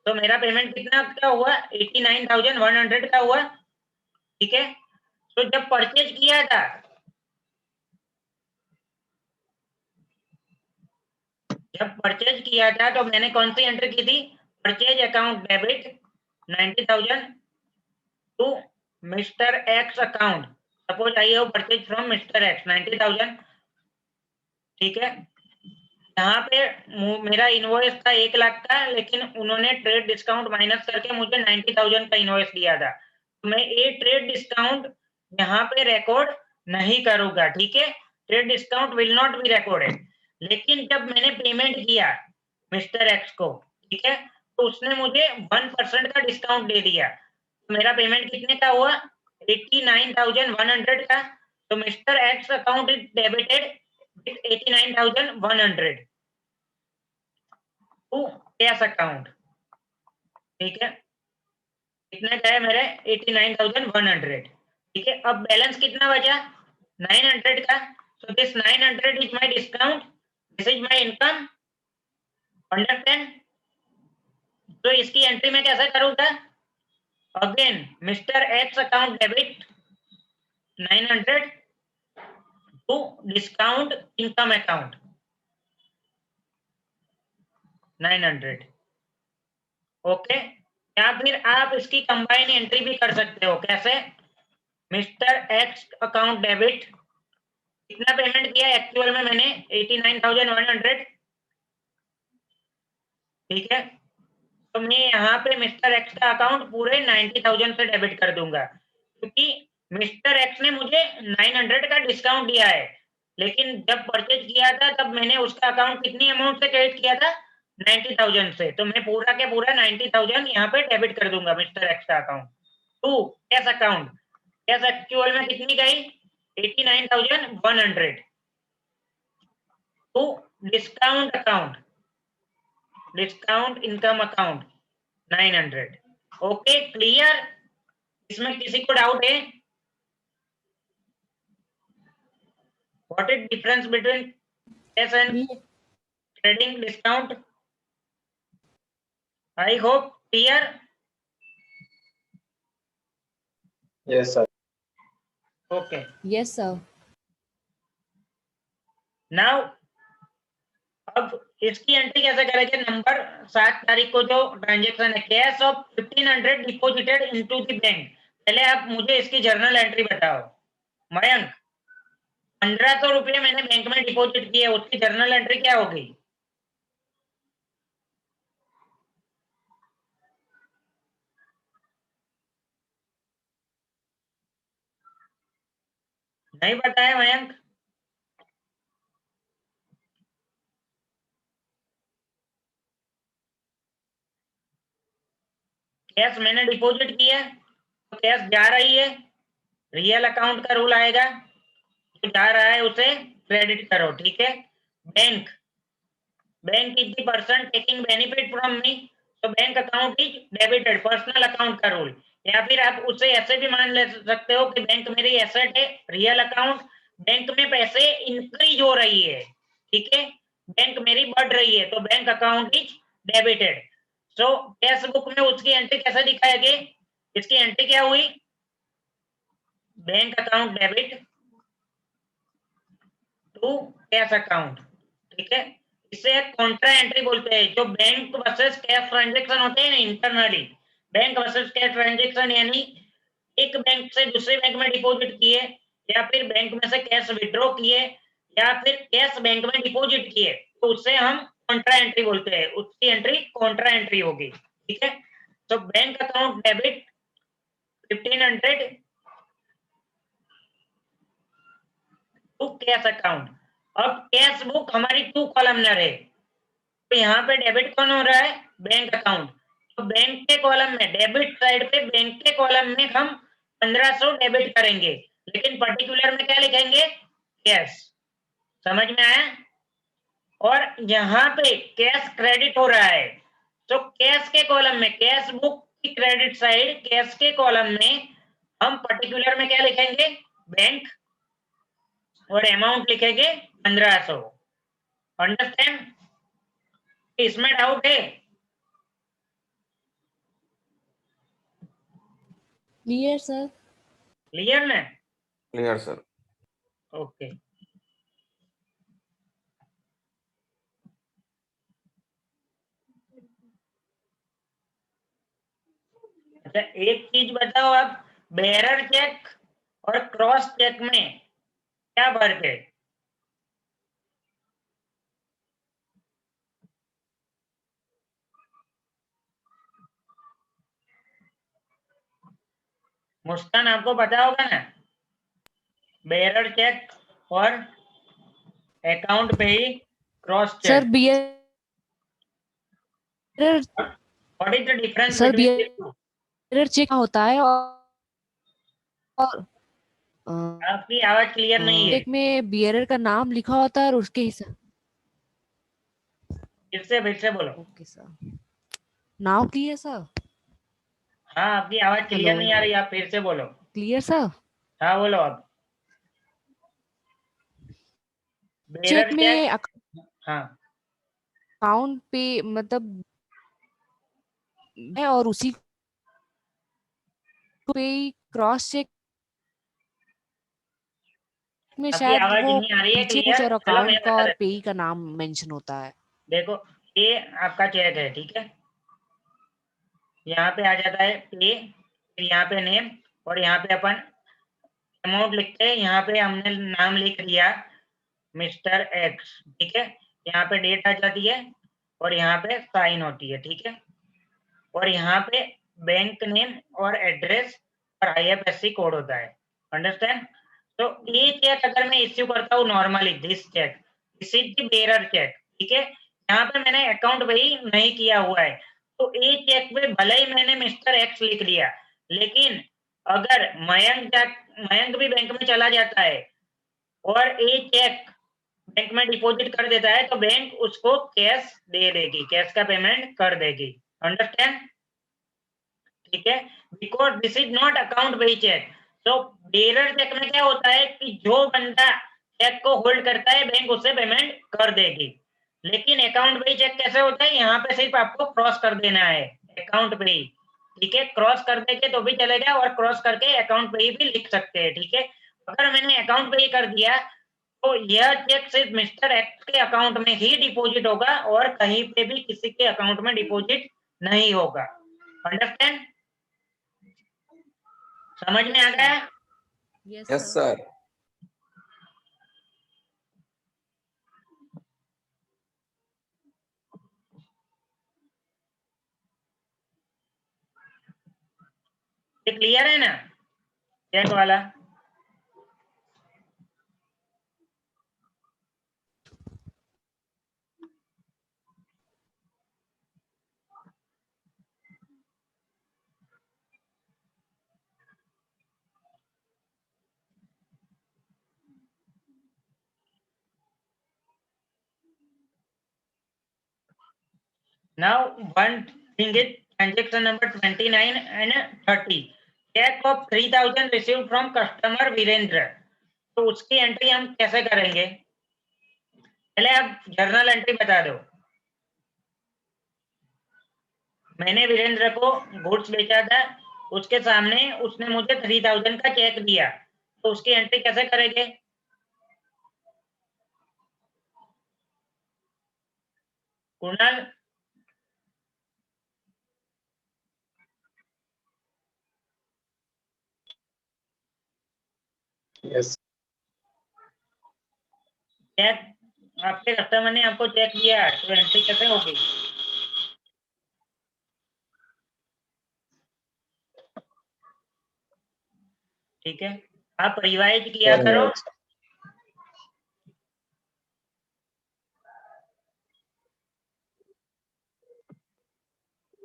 तो मेरा पेमेंट कितना का हुआ? 89,100 का हुआ, ठीक है। तो जब परचेज किया था, तो मैंने कौन सी एंट्री की थी? Purchase account debit 90,000 to mister X account, suppose I have purchase from mister X 90,000, ठीक है। यहाँ पे मेरा इनवॉइस था 1,00,000 का, लेकिन उन्होंने ट्रेड डिस्काउंट माइनस करके मुझे 90,000 का इनवॉइस दिया था, तो मैं ये ट्रेड डिस्काउंट यहाँ पे रिकॉर्ड नहीं करूंगा, ठीक है। Trade discount will not be recorded. लेकिन जब मैंने पेमेंट किया मिस्टर एक्स को, ठीक है, तो उसने मुझे 1% का डिस्काउंट दे दिया, तो मेरा पेमेंट कितने का हुआ 89,100 का। तो mister X account is debited with 89,100 to cash account. ठीक है, कितने का है मेरे 89,100। ठीक है, अब बैलेंस कितना बचा 900 का। So this 900 is my discount, this is my income, understand. तो इसकी एंट्री में कैसे करूंगा, again mister X account debit 900 to discount income account 900। Okay, या फिर आप इसकी कंबाइन एंट्री भी कर सकते हो। कैसे, मिस्टर एक्स अकाउंट डेबिट, कितना पेमेंट किया एक्चुअल में मैंने 89,100। ठीक है, तो मैं यहाँ पे मिस्टर एक्स का अकाउंट पूरे 90,000 से डेबिट कर दूंगा, क्योंकि मिस्टर एक्स ने मुझे 900 का डिस्काउंट दिया है, लेकिन जब परचेज किया था तब मैंने उसका अकाउंट कितनी अमाउंट से क्रेडिट किया था 90,000 से। तो मैं पूरा के पूरा 90,000 यहाँ पे डेबिट कर दूंगा मिस्टर एक्स का account to cash account. Cash actual में कितनी गई 89,100 to discount account, discount income account 900। Okay, clear. इसमें किसी को डाउट है, what is difference between cash and trading discount? I hope clear. Yes, sir. Okay, yes sir. Now अब इसकी entry कैसे करेंगे, नंबर 7 तारीख को जो ट्रांजेक्शन है, cash of 1500 deposited into the bank. पहले आप मुझे इसकी जर्नल एंट्री बताओ मयंक। 1500 रुपये मैंने बैंक में डिपॉजिट किए, उसकी जर्नल एंट्री क्या होगी? नहीं पता है मयंक? कैश मैंने डिपॉजिट किया तो कैश जा रही है, रियल अकाउंट का रूल आएगा, जो जा रहा है उसे क्रेडिट करो। ठीक है, bank, bank is the person taking benefit from me, तो bank account is debited, personal account का रूल। या फिर आप उसे ऐसे भी मान ले सकते हो कि बैंक मेरी एसेट है, रियल अकाउंट, बैंक में पैसे इंक्रीज हो रही है। ठीक है, बैंक मेरी बढ़ रही है, तो bank account is debited. So cash book में उसकी एंट्री कैसे दिखाएगी, इसकी एंट्री क्या हुई, bank account debit to cash account. ठीक है, इसे कॉन्ट्रा एंट्री बोलते हैं। जो बैंक वर्सेस कैश ट्रांजैक्शन होते हैं ना internally, bank versus cash transaction, यानी एक बैंक से दूसरे बैंक में डिपॉजिट किए, या फिर बैंक में से कैश विड्रॉ किए, या फिर कैश बैंक में डिपॉजिट किए, तो उससे हम कॉन्ट्रा एंट्री बोलते हैं, उसकी एंट्री कॉन्ट्रा एंट्री होगी। ठीक है, तो bank account debit 1500 to cash account. अब कैश बुक हमारी 2 कॉलमनर है, तो यहाँ पे डेबिट कौन हो रहा है, बैंक अकाउंट। तो बैंक के कॉलम में, डेबिट साइड पे बैंक के कॉलम में हम 1500 डेबिट करेंगे, लेकिन पर्टिकुलर में क्या लिखेंगे, कैश। समझ में आया? और यहाँ पे कैश क्रेडिट हो रहा है, तो कैश के कॉलम में, कैश बुक की क्रेडिट साइड कैश के कॉलम में हम पर्टिकुलर में क्या लिखेंगे, बैंक, और अमाउंट लिखेंगे 1500। अंडरस्टैंड? इसमें डाउट है? Clear sir. क्लियर ना? Clear sir. ओके, अच्छा एक चीज बताओ आप, बेरर चेक और क्रॉस चेक में क्या फर्क है? मुस्कान आपको पता होगा ना, बेरर चेक और अकाउंट पे ही cross sir cheque. Bearer what is the difference sir between bearer cheque होता है और आपकी आवाज क्लियर नहीं है, चेक में बियरर का नाम लिखा होता है और उसके हिसाब। फिर से बोलो। Okay sir, now clear sir? हाँ, आपकी आवाज क्लियर हेलो, नहीं आ रही, आप फिर से बोलो। Clear sir? हाँ बोलो अब। चेक बेरर में चेक। हाँ अकाउंट पे मतलब है और उसी पे क्रॉस चेक में आपकी शायद आवाज वो नहीं आ रही है पीछे कुछ क्लियर, और चलो मैं अकाउंट का बता और देता पेई का नाम मेंशन होता है। हूँ। देखो, ये आपका चेक है, ठीक है। यहाँ पे आ जाता है पे, फिर यहाँ पे नेम, और यहाँ पे अपन अमाउंट लिखते हैं। यहाँ पे हमने नाम लिख दिया मिस्टर एक्स, ठीक है। यहाँ पे डेट आ जाती है और यहाँ पे साइन होती है, ठीक है। और यहाँ पे बैंक नेम और एड्रेस और आईएफएससी कोड होता है। अंडरस्टैंड? तो ये चेक अगर मैं इश्यू करता हूँ normally, this cheque, this is the bearer cheque, ठीक है। यहाँ पे मैंने अकाउंट वही नहीं किया हुआ है, तो ये चेक पे भले ही मैंने मिस्टर एक्स लिख दिया, लेकिन अगर मयंक भी बैंक में चला जाता है और ये चेक बैंक में डिपॉजिट कर देता है, तो बैंक उसको कैश दे देगी, कैश का पेमेंट कर देगी। अंडरस्टैंड? ठीक है, because this is not account based cheque. तो बेरर चेक में क्या होता है कि जो बंदा चेक को होल्ड करता है, बैंक उससे पेमेंट कर देगी। लेकिन अकाउंट बेस्ड चेक कैसे होता है, यहाँ पे सिर्फ आपको क्रॉस कर देना है अकाउंट पे ही, ठीक है। क्रॉस कर देंगे तो भी चलेगा और क्रॉस करके अकाउंट पे ही भी लिख सकते हैं, ठीक है। अगर मैंने अकाउंट पे ही कर दिया तो यह चेक सिर्फ मिस्टर एक्स के अकाउंट में ही डिपॉजिट होगा और कहीं पे भी किसी के अकाउंट में डिपॉजिट नहीं होगा। अंडरस्टैंड? समझ में आ गया? Yes yes sir. सर। ये क्लियर है ना चेक वाला? Now, one thing is transaction number 29 and 30. Check of 3000 received from customer Virendra. तो उसकी एंट्री हम कैसे करेंगे? पहले आप जर्नल एंट्री बता दो। मैंने वीरेंद्र को गुड्स बेचा था, उसके सामने उसने मुझे 3000 का चेक दिया, तो उसकी एंट्री कैसे करेंगे? कुणाल? यस चेक आपके कस्टमर ने आपको चेक दिया, तो एंट्री कैसे होगी? ठीक है, आप रिवाइज किया 1 करो। minute.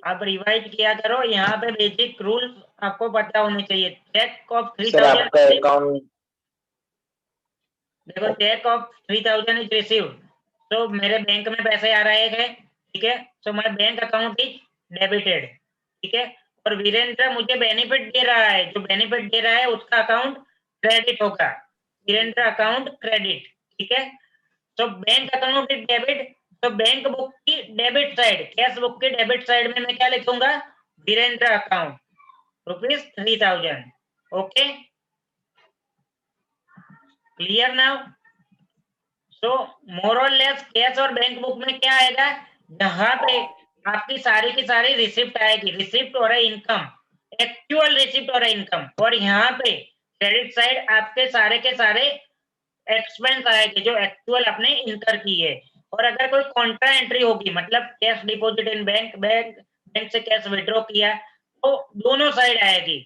आप रिवाइज किया करो, यहाँ पे बेसिक रूल्स आपको पता होने चाहिए। चेक ऑफ सर 3000, आपका अकाउंट देखो चेक ऑफ 3000 इज रिसीव्ड, तो मेरे बैंक में पैसे आ रहे हैं, ठीक है। So my bank account is debited, ठीक है। और वीरेंद्र मुझे बेनिफिट दे रहा है, जो बेनिफिट दे रहा है उसका अकाउंट क्रेडिट होगा, वीरेंद्र अकाउंट क्रेडिट, ठीक है। तो बैंक अकाउंट इज डेबिट, तो बैंक बुक की डेबिट साइड, कैश बुक की डेबिट साइड में मैं क्या लिखूंगा? Virendra account ₹3000। Okay, clear now? So more और लेस कैश और बैंक बुक में क्या आएगा? यहाँ पे आपकी सारी की सारी रिसिप्ट आएगी, रिसिप्ट और इनकम, एक्चुअल रिसिप्ट और इनकम। और यहाँ पे क्रेडिट साइड आपके सारे के सारे एक्सपेंस आएंगे जो एक्चुअल आपने इनकर की है। और अगर कोई कॉन्ट्रा एंट्री होगी, मतलब cash deposit in bank, bank से कैश विड्रॉ किया, तो दोनों साइड आएगी।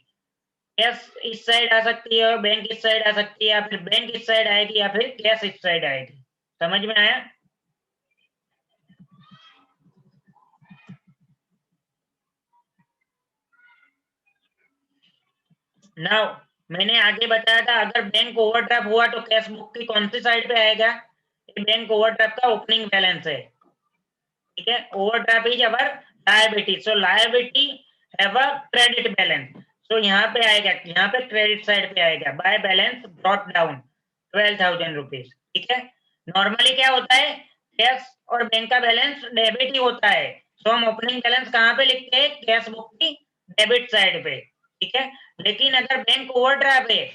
कैश इस साइड आ सकती है और बैंक इस साइड आ सकती है, या फिर बैंक इस साइड आएगी या फिर कैश इस साइड आएगी। समझ में आया? नाउ मैंने आगे बताया था अगर बैंक ओवरड्राफ्ट हुआ तो कैश बुक की कौन सी साइड पे आएगा? ये बैंक ओवरड्राफ्ट का ओपनिंग बैलेंस है, ठीक है। Overdraft is our liability, so liability have a credit balance, so यहाँ पे आएगा, यहाँ पे क्रेडिट साइड पे आएगा, by balance brought down 12,000 rupees, ठीक है। नॉर्मली क्या होता है, कैश और बैंक का बैलेंस डेबिट ही होता है, सो हम ओपनिंग बैलेंस कहाँ पे लिखते हैं? कैश बुक की डेबिट साइड पे, ठीक है। लेकिन अगर बैंक ओवरड्राफ्ट है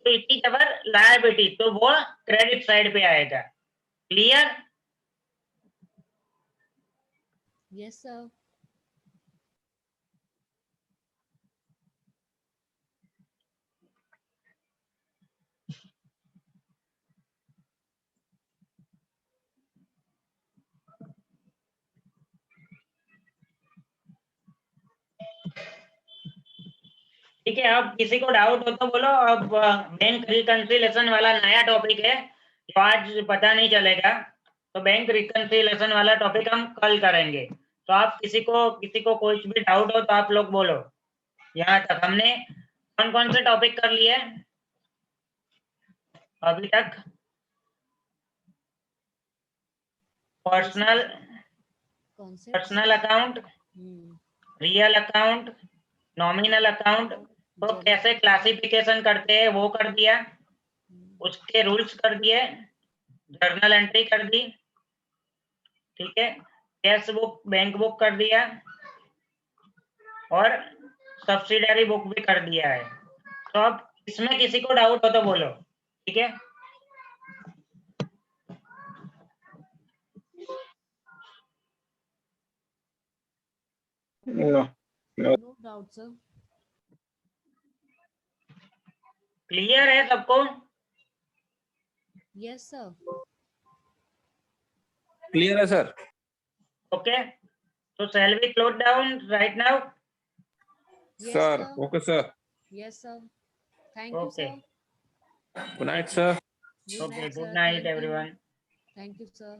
तो इट इज अवर लायबिलिटी, तो वो क्रेडिट साइड पे आएगा। क्लियर? Yes, sir. ठीक है। अब किसी को डाउट हो तो बोलो। अब बैंक रिकंसिलेशन वाला नया टॉपिक है तो आज पता नहीं चलेगा, तो बैंक रिकंसिलेशन वाला टॉपिक हम कल करेंगे। तो आप किसी को कुछ भी डाउट हो तो आप लोग बोलो। यहाँ तक हमने कौन कौन से टॉपिक कर लिए अभी तक? Personal Concepts. Account, Hmm. Real account, nominal account, तो Journal. कैसे क्लासिफिकेशन करते हैं वो कर दिया, उसके रूल्स कर दिए, जर्नल एंट्री कर दी, ठीक है। कैश बुक, बैंक बुक कर दिया और सब्सिडरी बुक भी कर दिया है। तो अब इसमें किसी को डाउट हो तो बोलो, ठीक है। No. No doubt, sir. Clear है सबको? Yes, sir. क्लियर है सर? ओके, तो shall we close down right now? Yes, sir sir. Okay sir, Yes, sir. Thank you, Okay. sir. Good night sir. Good okay, night, good sir. Night Thank you. Everyone. Thank you, sir.